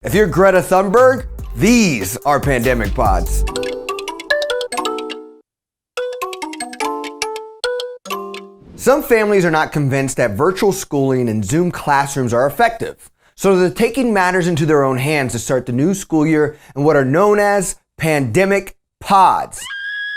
If you're Greta Thunberg, these are pandemic pods. Some families are not convinced that virtual schooling and Zoom classrooms are effective, so they're taking matters into their own hands to start the new school year in what are known as pandemic pods.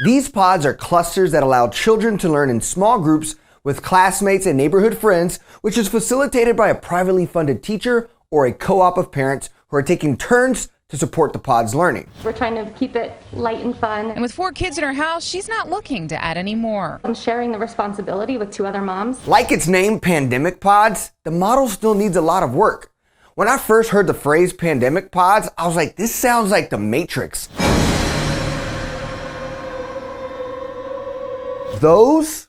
These pods are clusters that allow children to learn in small groups with classmates and neighborhood friends, which is facilitated by a privately funded teacher or a co-op of parents who are taking turns to support the pod's learning. We're trying to keep it light and fun. And with 4 kids in her house, she's not looking to add any more. I'm sharing the responsibility with 2 other moms. Like its name, pandemic pods, the model still needs a lot of work. When I first heard the phrase pandemic pods, I was like, this sounds like the Matrix. Those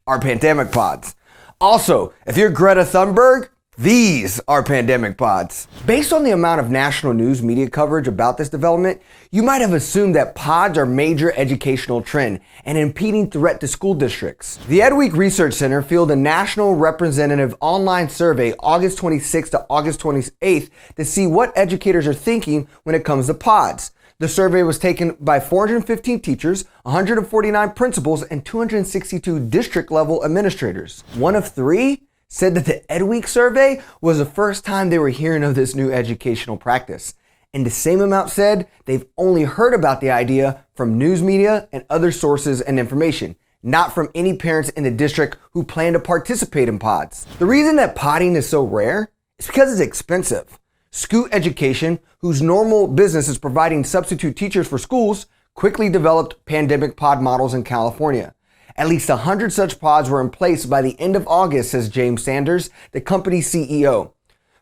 are pandemic pods. Also, if you're Greta Thunberg, these are pandemic pods. Based on the amount of national news media coverage about this development, you might have assumed that pods are a major educational trend and an impeding threat to school districts. The EdWeek Research Center fielded a national representative online survey August 26th to August 28th to see what educators are thinking when it comes to pods. The survey was taken by 415 teachers, 149 principals, and 262 district-level administrators. One of 3 said that the EdWeek survey was the first time they were hearing of this new educational practice. And the same amount said they've only heard about the idea from news media and other sources and information, not from any parents in the district who plan to participate in pods. The reason that podding is so rare is because it's expensive. Scoot Education, whose normal business is providing substitute teachers for schools, quickly developed pandemic pod models in California. At least 100 such pods were in place by the end of August, says James Sanders, the company's CEO.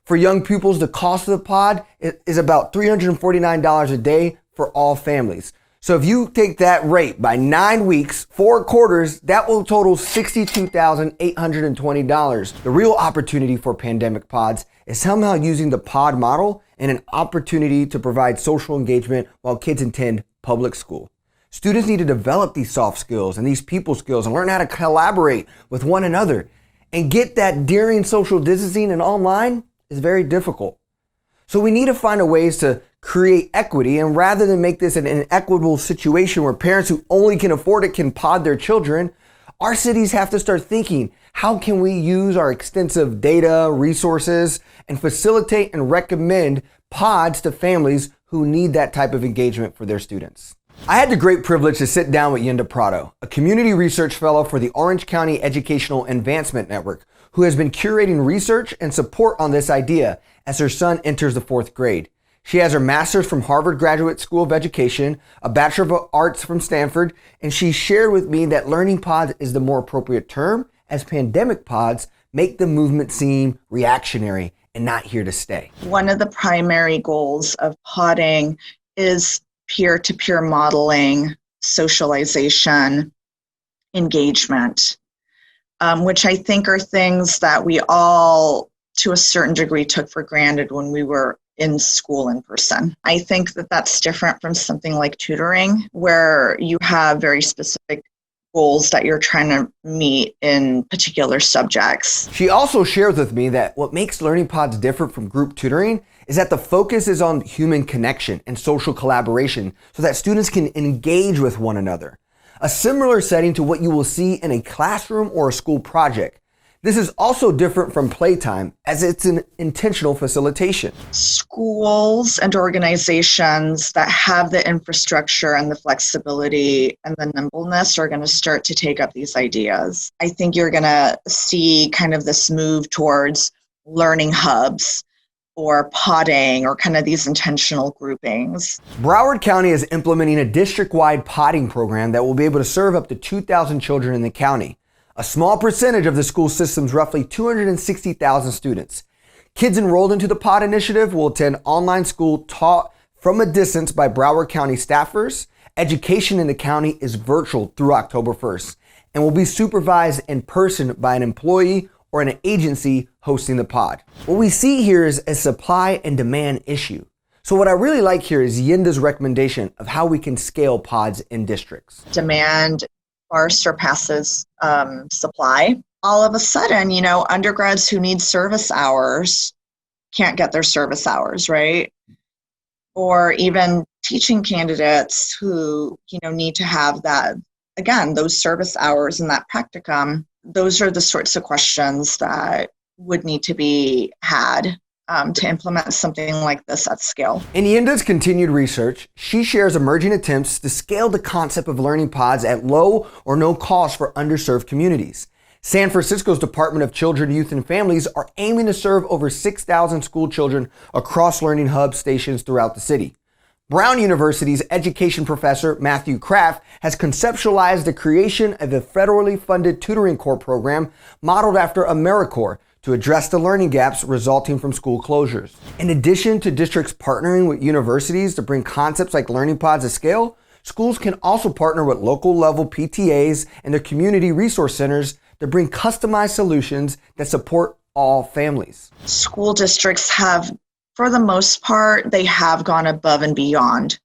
For young pupils, the cost of the pod is about $349 a day for all families. So if you take that rate by 9 weeks, 4 quarters, that will total $62,820. The real opportunity for pandemic pods is somehow using the pod model and an opportunity to provide social engagement while kids attend public school. Students need to develop these soft skills and these people skills and learn how to collaborate with one another. And get that during social distancing and online is very difficult. So we need to find ways to create equity, and rather than make this an inequitable situation where parents who only can afford it can pod their children, our cities have to start thinking, how can we use our extensive data, resources, and facilitate and recommend pods to families who need that type of engagement for their students? I had the great privilege to sit down with Yenda Prado, a community research fellow for the Orange County Educational Advancement Network, who has been curating research and support on this idea as her son enters the 4th grade. She has her master's from Harvard Graduate School of Education, a Bachelor of Arts from Stanford, and she shared with me that learning pods is the more appropriate term, as pandemic pods make the movement seem reactionary and not here to stay. One of the primary goals of podding is peer-to-peer modeling, socialization, engagement, which I think are things that we all, to a certain degree, took for granted when we were in school in person. I think that that's different from something like tutoring, where you have very specific goals that you're trying to meet in particular subjects. She also shares with me that what makes learning pods different from group tutoring is that the focus is on human connection and social collaboration so that students can engage with one another. A similar setting to what you will see in a classroom or a school project. This is also different from playtime, as it's an intentional facilitation. Schools and organizations that have the infrastructure and the flexibility and the nimbleness are going to start to take up these ideas. I think you're going to see kind of this move towards learning hubs or podding or kind of these intentional groupings. Broward County is implementing a district-wide podding program that will be able to serve up to 2,000 children in the county. A small percentage of the school system's roughly 260,000 students. Kids enrolled into the POD initiative will attend online school taught from a distance by Broward County staffers. Education in the county is virtual through October 1st and will be supervised in person by an employee or an agency hosting the pod. What we see here is a supply and demand issue. So what I really like here is Yenda's recommendation of how we can scale pods in districts. Demand far surpasses supply. All of a sudden, undergrads who need service hours can't get their service hours, right? or even teaching candidates who, need to have that, again, those service hours and that practicum. Those are the sorts of questions that would need to be had to implement something like this at scale. In Yenda's continued research, she shares emerging attempts to scale the concept of learning pods at low or no cost for underserved communities. San Francisco's Department of Children, Youth, and Families are aiming to serve over 6,000 school children across learning hub stations throughout the city. Brown University's education professor Matthew Kraft has conceptualized the creation of a federally funded tutoring corps program modeled after AmeriCorps to address the learning gaps resulting from school closures. In addition to districts partnering with universities to bring concepts like learning pods to scale, schools can also partner with local level PTAs and their community resource centers to bring customized solutions that support all families. School districts have, for the most part, they have gone above and beyond.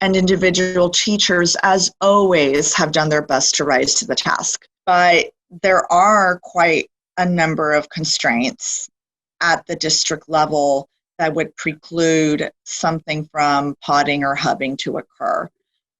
And individual teachers, as always, have done their best to rise to the task. But there are quite a number of constraints at the district level that would preclude something from podding or hubbing to occur.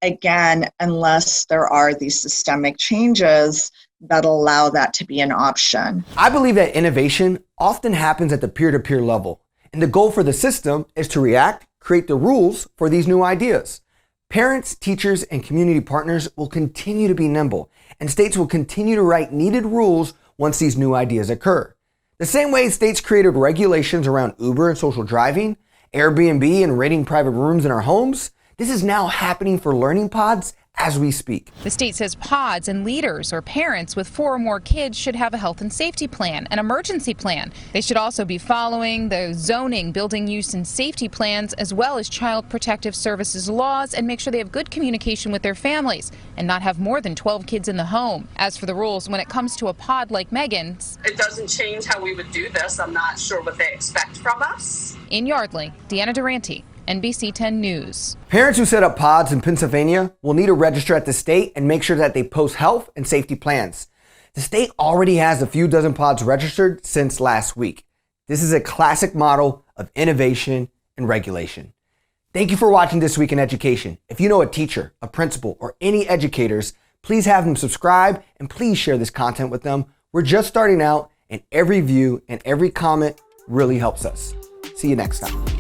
Again, unless there are these systemic changes that allow that to be an option. I believe that innovation often happens at the peer-to-peer level, and the goal for the system is to create the rules for these new ideas. Parents, teachers, and community partners will continue to be nimble, and states will continue to write needed rules once these new ideas occur. The same way states created regulations around Uber and social driving, Airbnb and renting private rooms in our homes, this is now happening for learning pods as we speak. The state says pods and leaders or parents with 4 or more kids should have a health and safety plan, an emergency plan. They should also be following the zoning, building use and safety plans, as well as child protective services laws, and make sure they have good communication with their families and not have more than 12 kids in the home. As for the rules, when it comes to a pod like Megan's, it doesn't change how we would do this. I'm not sure what they expect from us. In Yardley, Deanna Durante, NBC 10 News. Parents who set up pods in Pennsylvania will need to register at the state and make sure that they post health and safety plans. The state already has a few dozen pods registered since last week. This is a classic model of innovation and regulation. Thank you for watching This Week in Education. If you know a teacher, a principal, or any educators, please have them subscribe and please share this content with them. We're just starting out, and every view and every comment really helps us. See you next time.